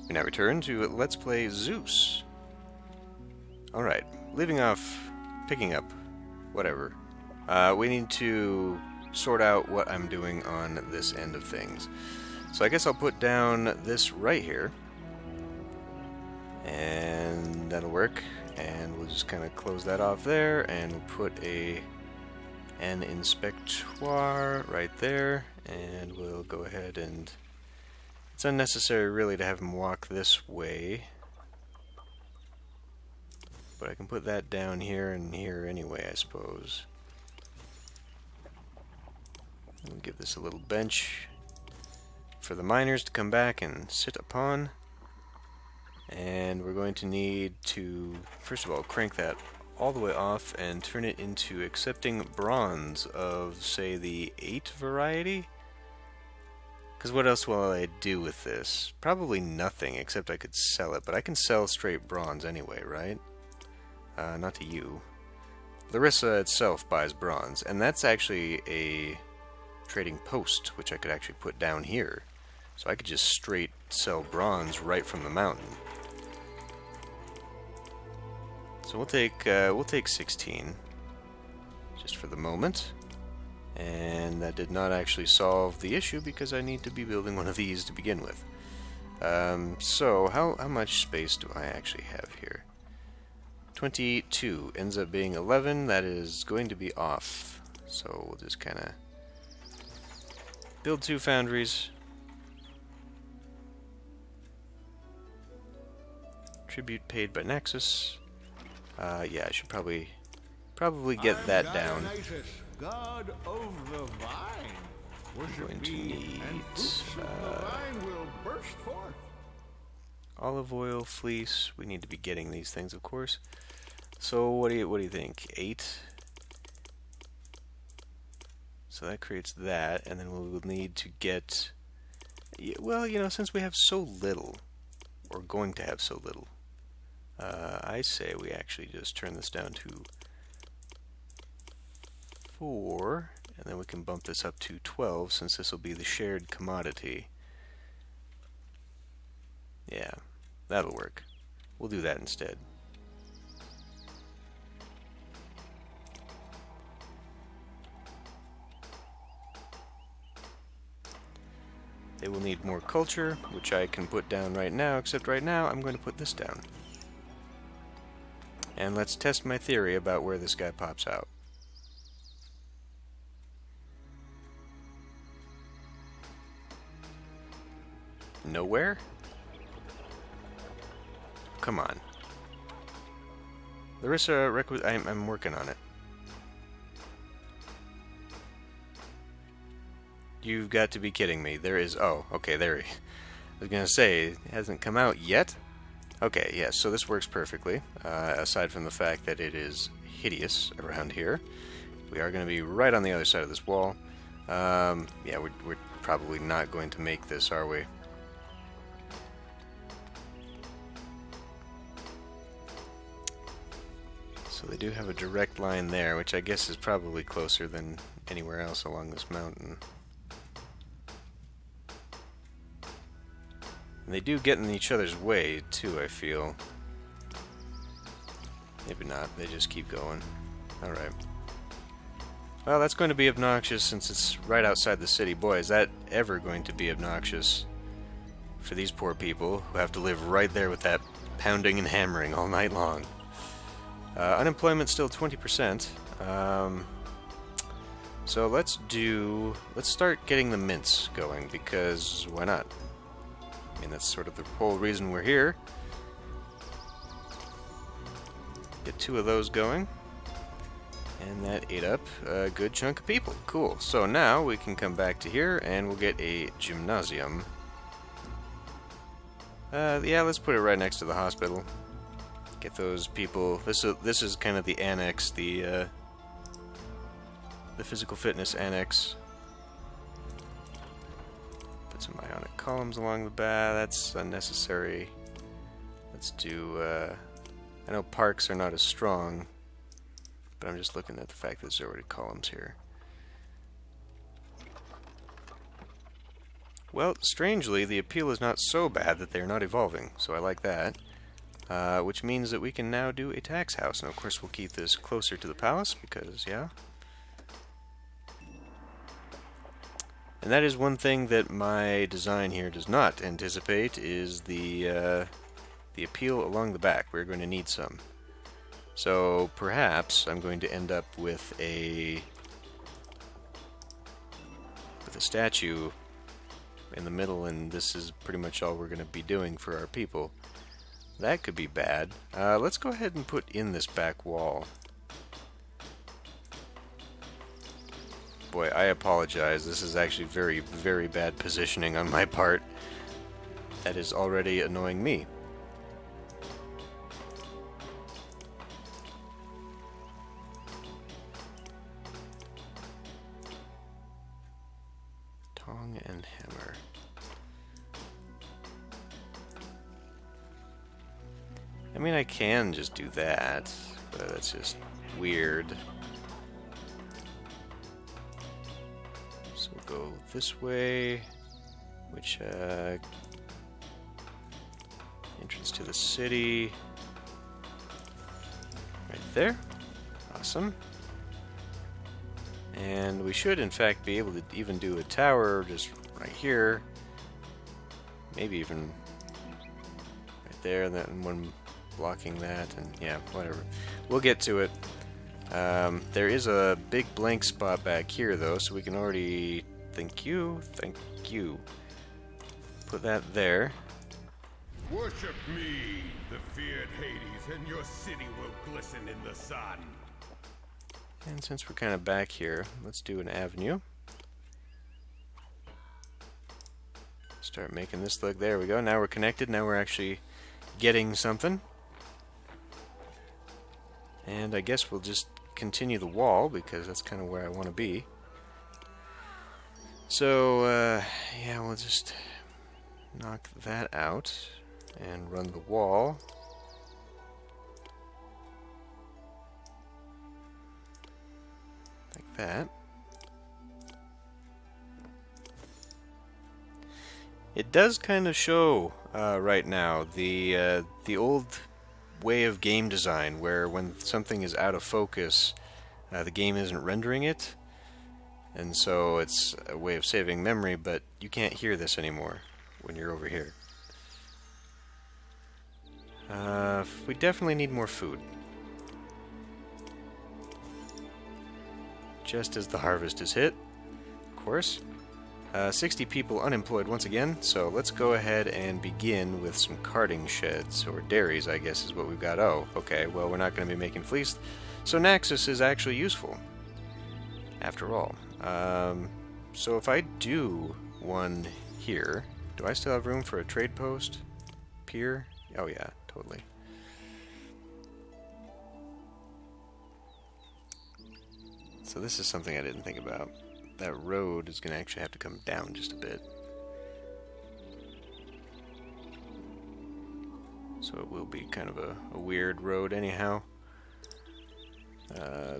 We now return to Let's Play Zeus. Alright, leaving off, picking up, whatever. We need to sort out what I'm doing on this end of things. So I guess I'll put down this right here. And that'll work. And we'll just kind of close that off there, and we'll put an inspectoire right there, and we'll go ahead and... It's unnecessary really to have him walk this way, but I can put that down here and here anyway, I suppose. We'll give this a little bench for the miners to come back and sit upon. And we're going to need to, first of all, crank that all the way off and turn it into accepting bronze of, say, the 8 variety? Because what else will I do with this? Probably nothing, except I could sell it. But I can sell straight bronze anyway, right? Not to you. Larissa itself buys bronze, and that's actually a trading post, which I could actually put down here. So I could just straight sell bronze right from the mountain. So we'll take 16, just for the moment. And that did not actually solve the issue because I need to be building one of these to begin with. So how much space do I actually have here? 22 ends up being 11. That is going to be off. So we'll just kind of build 2 foundries. Tribute paid by Nexus. Yeah, I should probably get that down. God of the vine. I'm going to need olive oil, fleece. We need to be getting these things, of course. So what do you think? 8. So that creates that, and then we will need to get. Well, you know, since we have so little, or going to have so little, I say we actually just turn this down to 4, and then we can bump this up to 12 since this will be the shared commodity. Yeah, that'll work. We'll do that instead. They will need more culture, which I can put down right now, except right now I'm going to put this down. And let's test my theory about where this guy pops out. Nowhere? Come on. Larissa, I'm working on it. You've got to be kidding me. There is... Oh, okay, there he... I was gonna say, it hasn't come out yet? Okay, yes, so this works perfectly, aside from the fact that it is hideous around here. We are going to be right on the other side of this wall. Yeah, we're probably not going to make this, are we? So they do have a direct line there, which I guess is probably closer than anywhere else along this mountain. And they do get in each other's way, too, I feel. Maybe not. They just keep going. Alright. Well, that's going to be obnoxious since it's right outside the city. Boy, is that ever going to be obnoxious for these poor people who have to live right there with that pounding and hammering all night long. Unemployment still 20%. So let's start getting the mints going, because why not? I mean, that's sort of the whole reason we're here. Get 2 of those going. And that ate up a good chunk of people. Cool. So now we can come back to here and we'll get a gymnasium. Yeah, let's put it right next to the hospital. Get those people... This is kind of the annex, the physical fitness annex. Put some ionic columns along the back. That's unnecessary. Let's do... I know parks are not as strong, but I'm just looking at the fact that there's already columns here. Well, strangely, the appeal is not so bad that they're not evolving, so I like that. Which means that we can now do a tax house, and of course we'll keep this closer to the palace, because, yeah. And that is one thing that my design here does not anticipate, is the appeal along the back. We're going to need some. So, perhaps I'm going to end up with a statue in the middle, and this is pretty much all we're going to be doing for our people. That could be bad. Let's go ahead and put in this back wall. Boy, I apologize. This is actually very, very bad positioning on my part. That is already annoying me. Tong and hammer. I mean, I can just do that, but that's just weird. So we'll go this way, which, entrance to the city, right there. Awesome. And we should, in fact, be able to even do a tower just right here. Maybe even right there, and then one blocking that, and yeah, whatever. We'll get to it. There is a big blank spot back here, though, so we can already... Thank you. Put that there. Worship me, the feared Hades, and your city will glisten in the sun. And since we're kind of back here, let's do an avenue. Start making this look. There we go. Now we're connected. Now we're actually getting something. And I guess we'll just continue the wall, because that's kind of where I want to be. So, yeah, we'll just knock that out and run the wall. Like that. It does kind of show right now the old way of game design, where when something is out of focus, the game isn't rendering it, and so it's a way of saving memory, but you can't hear this anymore when you're over here. We definitely need more food. Just as the harvest is hit, of course. 60 people unemployed once again, so let's go ahead and begin with some carting sheds, or dairies, I guess is what we've got. Oh, okay, well, we're not going to be making fleece, so Naxos is actually useful, after all. So if I do one here, do I still have room for a trade post? Pier? Oh yeah, totally. So this is something I didn't think about. That road is going to actually have to come down just a bit. So it will be kind of a weird road anyhow.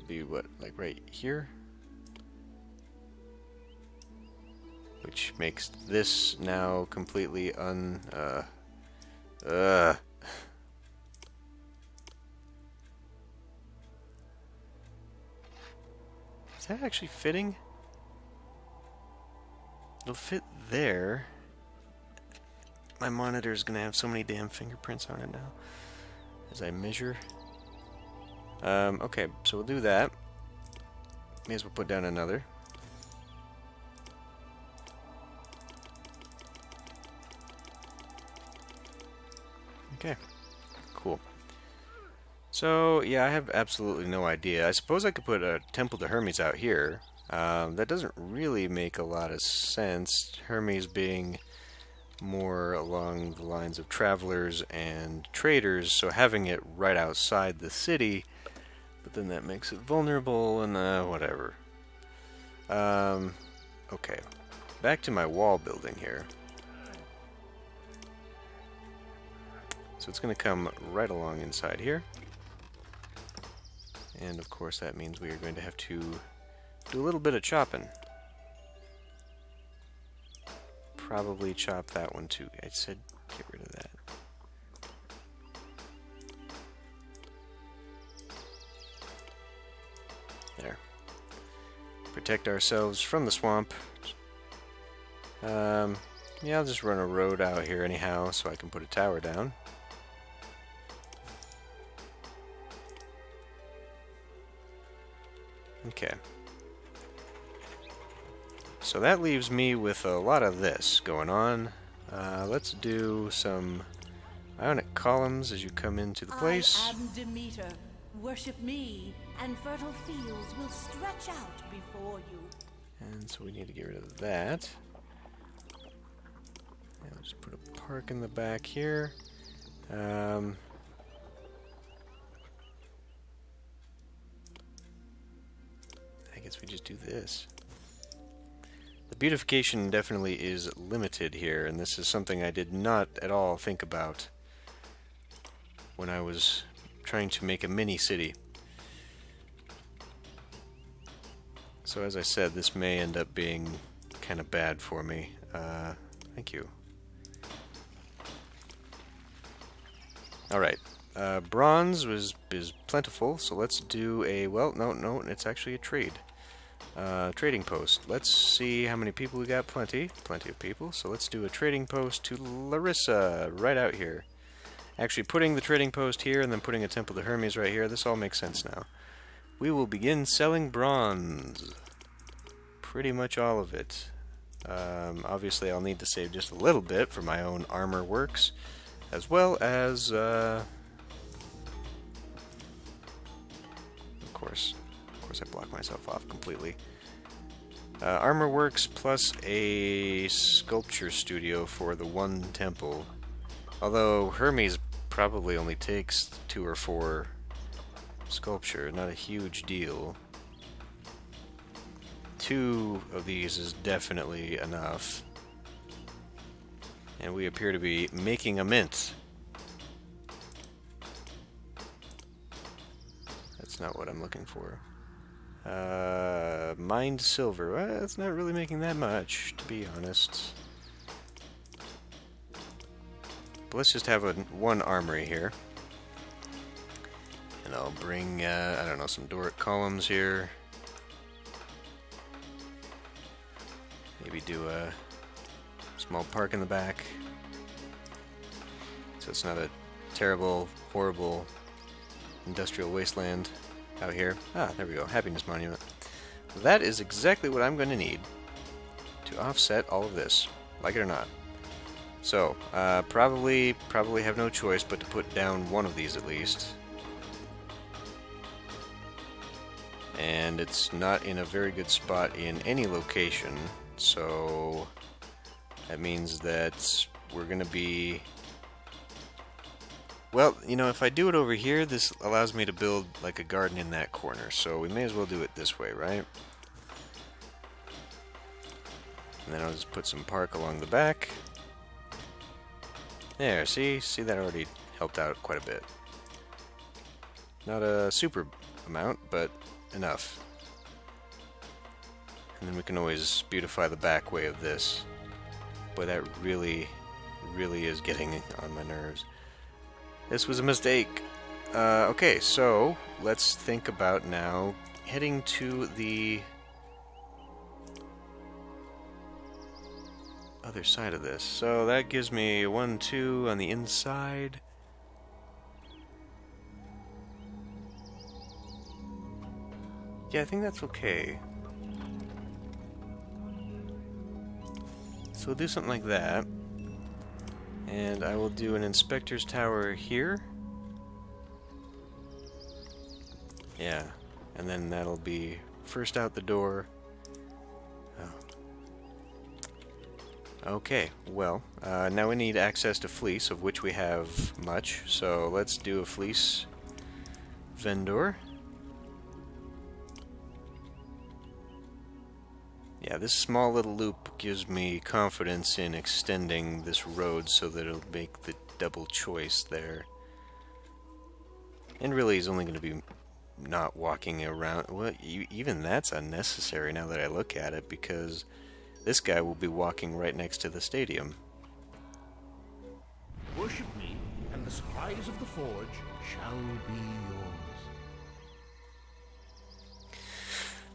Be what, like right here? Which makes this now completely Is that actually fitting? It'll fit there. My monitor's gonna have so many damn fingerprints on it now as I measure. Okay, so we'll do that. May as well put down another. Okay, cool. So, yeah, I have absolutely no idea. I suppose I could put a Temple to Hermes out here. That doesn't really make a lot of sense. Hermes being more along the lines of travelers and traders, so having it right outside the city, but then that makes it vulnerable and whatever. Okay, back to my wall building here. So it's going to come right along inside here. And of course that means we are going to have to do a little bit of chopping. probably chop that one too. I said get rid of that. There. Protect ourselves from the swamp. Yeah, I'll just run a road out here anyhow so I can put a tower down. Okay. So that leaves me with a lot of this going on. Let's do some ionic columns as you come into the place. I am Demeter. Worship me, and fertile fields will stretch out before you. And so we need to get rid of that. And we'll just put a park in the back here. I guess we just do this. The beautification definitely is limited here, and this is something I did not at all think about when I was trying to make a mini city. So as I said, this may end up being kind of bad for me. Thank you. Alright, bronze is plentiful, so let's do a, well, no, it's actually a trade. Trading post. Let's see how many people we got. Plenty of people. So let's do a trading post to Larissa right out here. Actually putting the trading post here and then putting a temple to Hermes right here. This all makes sense now. We will begin selling bronze. Pretty much all of it. Obviously I'll need to save just a little bit for my own armor works, as well as of course I block myself off completely. Armor works plus a sculpture studio for the one temple. Although Hermes probably only takes 2 or 4 sculpture, not a huge deal. 2 of these is definitely enough. And we appear to be making a mint. That's not what I'm looking for. Mined silver. Well, it's not really making that much, to be honest. But let's just have one armory here. And I'll bring, I don't know, some Doric columns here. Maybe do a small park in the back. So it's not a terrible, horrible industrial wasteland out here. Ah, there we go. Happiness monument. That is exactly what I'm going to need to offset all of this, like it or not. So, probably have no choice but to put down one of these at least. And it's not in a very good spot in any location, so that means that we're going to be... Well, you know, if I do it over here, this allows me to build like a garden in that corner, so we may as well do it this way, right? And then I'll just put some park along the back. There, see that already helped out quite a bit. Not a super amount, but enough. And then we can always beautify the back way of this. Boy, that really is getting on my nerves. This was a mistake. Okay, so let's think about now heading to the other side of this. So that gives me a 1, 2 on the inside. Yeah, I think that's okay. So we'll do something like that. And I will do an inspector's tower here. Yeah, and then that'll be first out the door. Oh. Okay, well, now we need access to fleece, of which we have much. So let's do a fleece vendor. Yeah, this small little loop gives me confidence in extending this road so that it'll make the double choice there. And really, he's only going to be not walking around. Well, even that's unnecessary now that I look at it, because this guy will be walking right next to the stadium. Worship me, and the supplies of the forge shall be yours.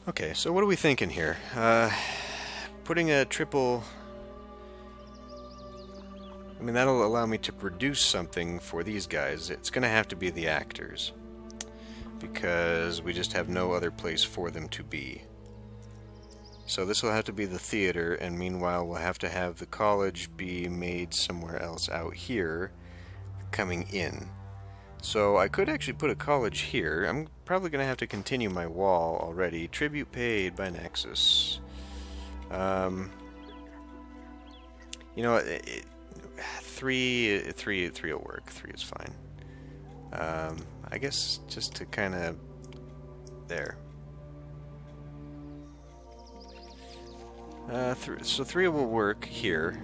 Okay, so what are we thinking here? Putting a triple... I mean, that'll allow me to produce something for these guys. It's going to have to be the actors, because we just have no other place for them to be. So this will have to be the theater, and meanwhile we'll have to have the college be made somewhere else out here, coming in. So I could actually put a college here. I'm probably going to have to continue my wall already. Tribute paid by Nexus. You know, three will work. 3 is fine. I guess just to kind of there. So 3 will work here.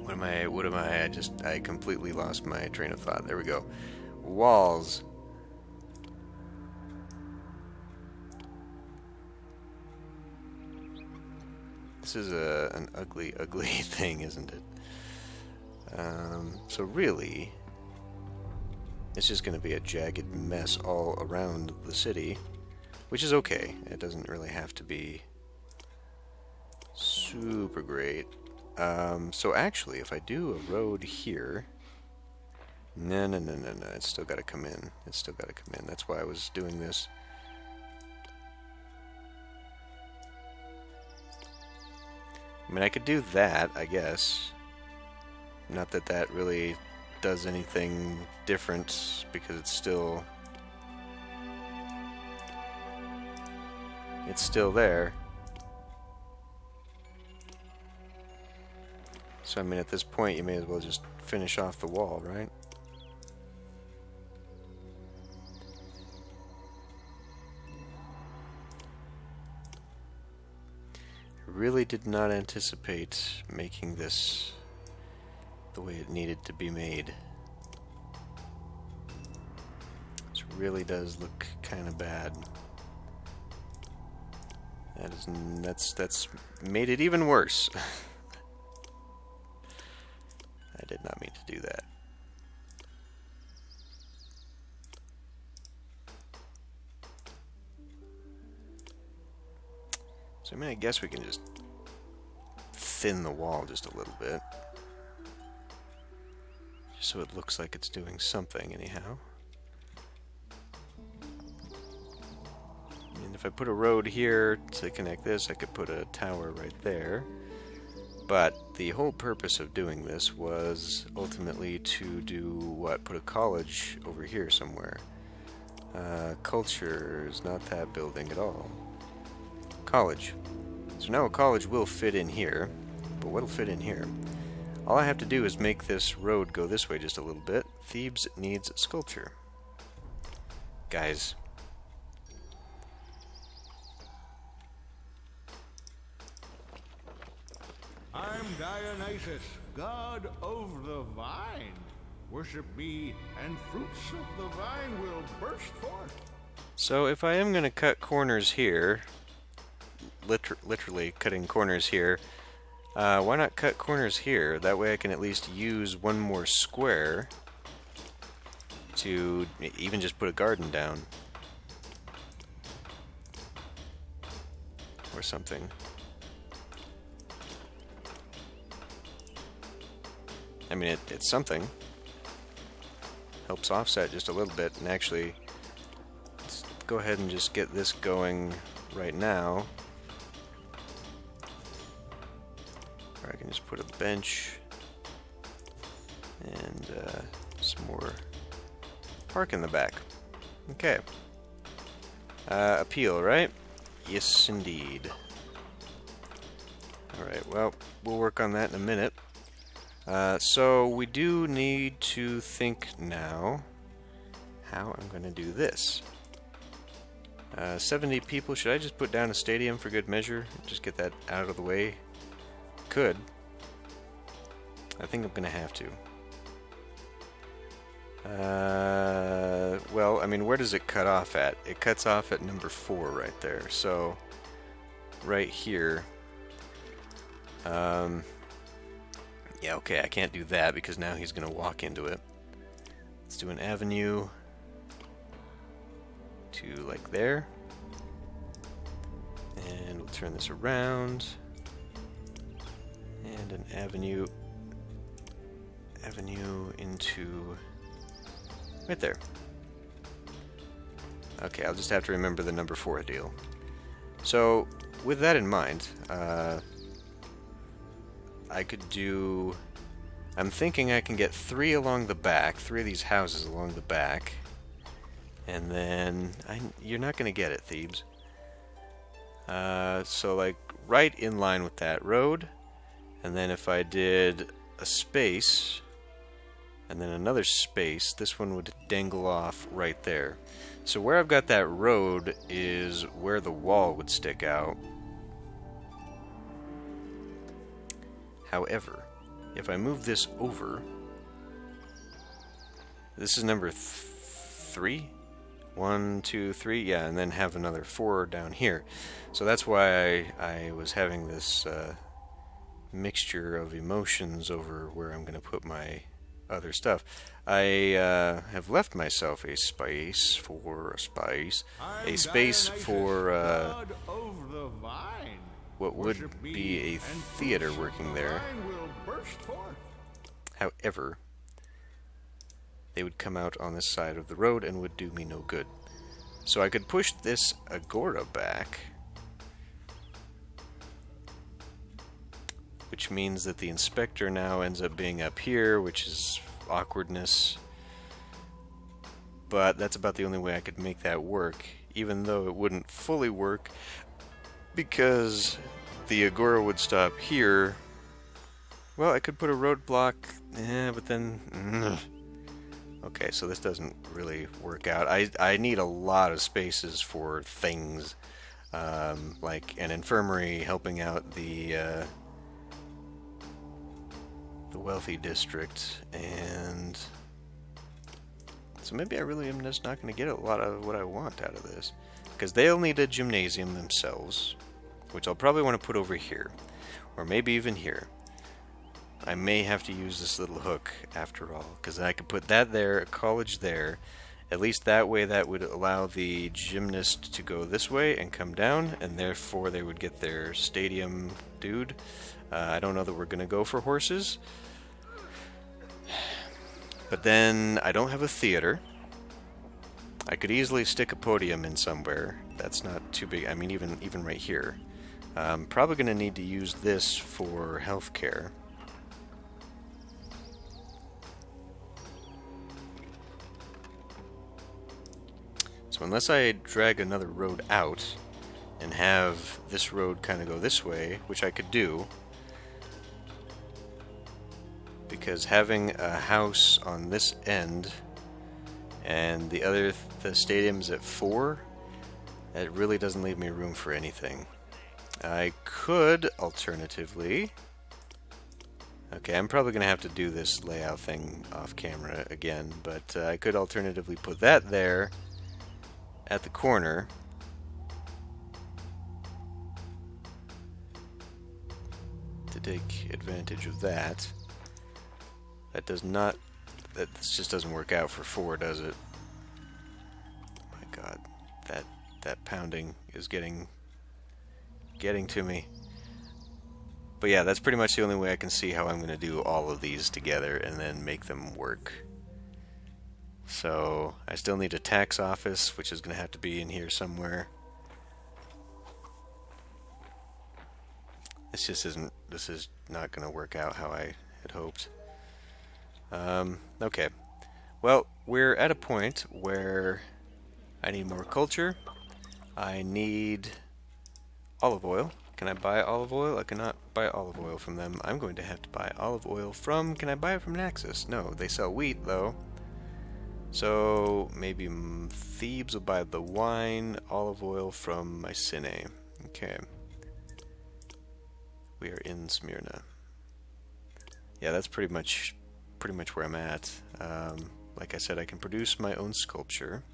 What am I? I completely lost my train of thought. There we go. Walls. This is an ugly, ugly thing, isn't it? So really, it's just going to be a jagged mess all around the city, which is okay. It doesn't really have to be super great. So actually, if I do a road here... No, it's still got to come in. It's still got to come in. That's why I was doing this. I mean, I could do that, I guess. Not that that really does anything different, because it's still there. So, I mean, at this point, you may as well just finish off the wall, right? I really did not anticipate making this the way it needed to be made. This really does look kind of bad. That's made it even worse. I did not mean to do that. So I mean, I guess we can just thin the wall just a little bit. Just so it looks like it's doing something anyhow. And if I put a road here to connect this, I could put a tower right there. But the whole purpose of doing this was ultimately to do what? Put a college over here somewhere. Culture is not that building at all. College. So now a college will fit in here, but what'll fit in here? All I have to do is make this road go this way just a little bit. Thebes needs sculpture. Guys. I'm Dionysus, god of the vine. Worship me, and fruits of the vine will burst forth. So if I am going to cut corners here, literally cutting corners here, why not cut corners here? That way I can at least use one more square to even just put a garden down. Or something. I mean, it's something. Helps offset just a little bit, and actually, let's go ahead and just get this going right now. Or I can just put a bench and some more park in the back. Okay. Appeal, right? Yes, indeed. Alright, well, we'll work on that in a minute. So we do need to think now how I'm going to do this. 70 people. Should I just put down a stadium for good measure? Just get that out of the way? Could. I think I'm going to have to. Well, I mean, where does it cut off at? It cuts off at number 4 right there. So right here. Yeah, okay, I can't do that because now he's going to walk into it. Let's do an avenue to like there. And we'll turn this around. And an avenue into right there. Okay, I'll just have to remember the number 4 deal. So, with that in mind, I could do... I'm thinking I can get 3 along the back, 3 of these houses along the back, and then... you're not going to get it, Thebes. So, like, right in line with that road, and then if I did a space, and then another space, this one would dangle off right there. So where I've got that road is where the wall would stick out. However, if I move this over, this is number 3? 1, 2, 3, yeah, and then have another 4 down here. So that's why I was having this mixture of emotions over where I'm going to put my other stuff. I have left myself a space for what would be a theater working there. However, they would come out on this side of the road and would do me no good. So I could push this agora back, which means that the inspector now ends up being up here, which is awkwardness. But that's about the only way I could make that work, even though it wouldn't fully work, because the agora would stop here. Well, I could put a roadblock, but then... Okay, so this doesn't really work out. I need a lot of spaces for things, like an infirmary helping out the wealthy district, and so maybe I really am just not going to get a lot of what I want out of this, because they'll need a gymnasium themselves, which I'll probably want to put over here, or maybe even here. I may have to use this little hook after all, because I could put that there, a college there. At least that way that would allow the gymnast to go this way and come down, and therefore they would get their stadium dude. I don't know that we're going to go for horses. But then I don't have a theater. I could easily stick a podium in somewhere. That's not too big. I mean, even right here. I'm probably going to need to use this for healthcare. So unless I drag another road out and have this road kind of go this way, which I could do, because having a house on this end and the stadium's at 4, it really doesn't leave me room for anything. I could alternatively... Okay, I'm probably going to have to do this layout thing off camera again, but I could alternatively put that there at the corner. To take advantage of that. That this just doesn't work out for 4, does it? Oh my god, that pounding is getting to me. But yeah, that's pretty much the only way I can see how I'm going to do all of these together and then make them work. So, I still need a tax office, which is going to have to be in here somewhere. This is not going to work out how I had hoped. Okay. Well, we're at a point where I need more culture. I need olive oil. Can I buy olive oil? I cannot buy olive oil from them. I'm going to have to buy olive oil from... Can I buy it from Naxos? No, they sell wheat, though. So, maybe Thebes will buy the wine, olive oil from Mycenae. Okay. We are in Smyrna. Yeah, that's pretty much where I'm at. Like I said, I can produce my own sculpture.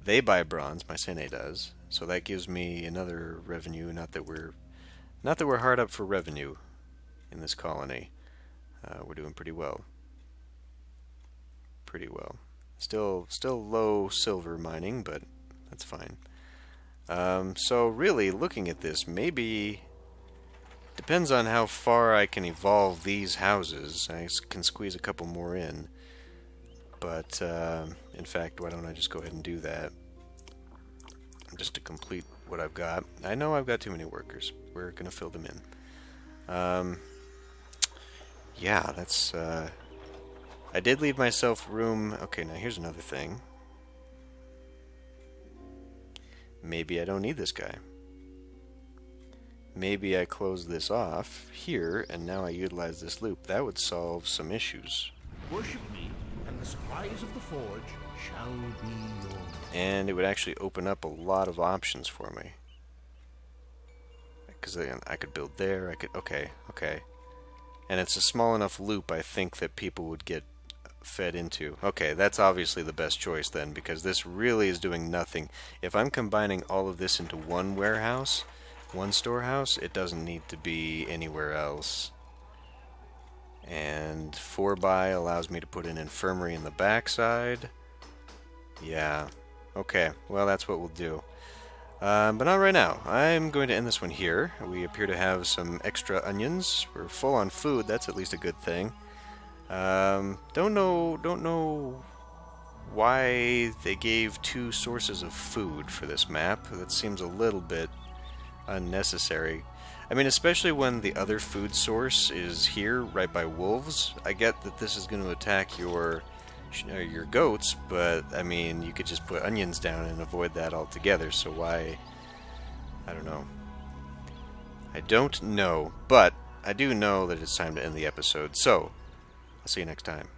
They buy bronze, Mycenae does. So that gives me another revenue. Not that we're hard up for revenue in this colony. We're doing pretty well. Pretty well. Still low silver mining, but that's fine. So really, looking at this, maybe depends on how far I can evolve these houses. I can squeeze a couple more in, but in fact, why don't I just go ahead and do that? Just to complete what I've got. I know I've got too many workers. We're gonna fill them in. Yeah, that's. I did leave myself room. Okay, now here's another thing. Maybe I don't need this guy. Maybe I close this off here, and now I utilize this loop. That would solve some issues. Worship me, and the supplies of the forge shall be yours. And it would actually open up a lot of options for me. Because I could build there, okay. And it's a small enough loop, I think, that people would get fed into. Okay, that's obviously the best choice then, because this really is doing nothing. If I'm combining all of this into one warehouse, one storehouse, it doesn't need to be anywhere else. And 4x allows me to put an infirmary in the backside. Yeah. Okay, well that's what we'll do. But not right now. I'm going to end this one here. We appear to have some extra onions. We're full on food. That's at least a good thing. Don't know why they gave 2 sources of food for this map. That seems a little bit unnecessary. I mean, especially when the other food source is here, right by wolves. I get that this is going to attack your goats, but I mean, you could just put onions down and avoid that altogether. So why? I don't know. I don't know, but I do know that it's time to end the episode. So I'll see you next time.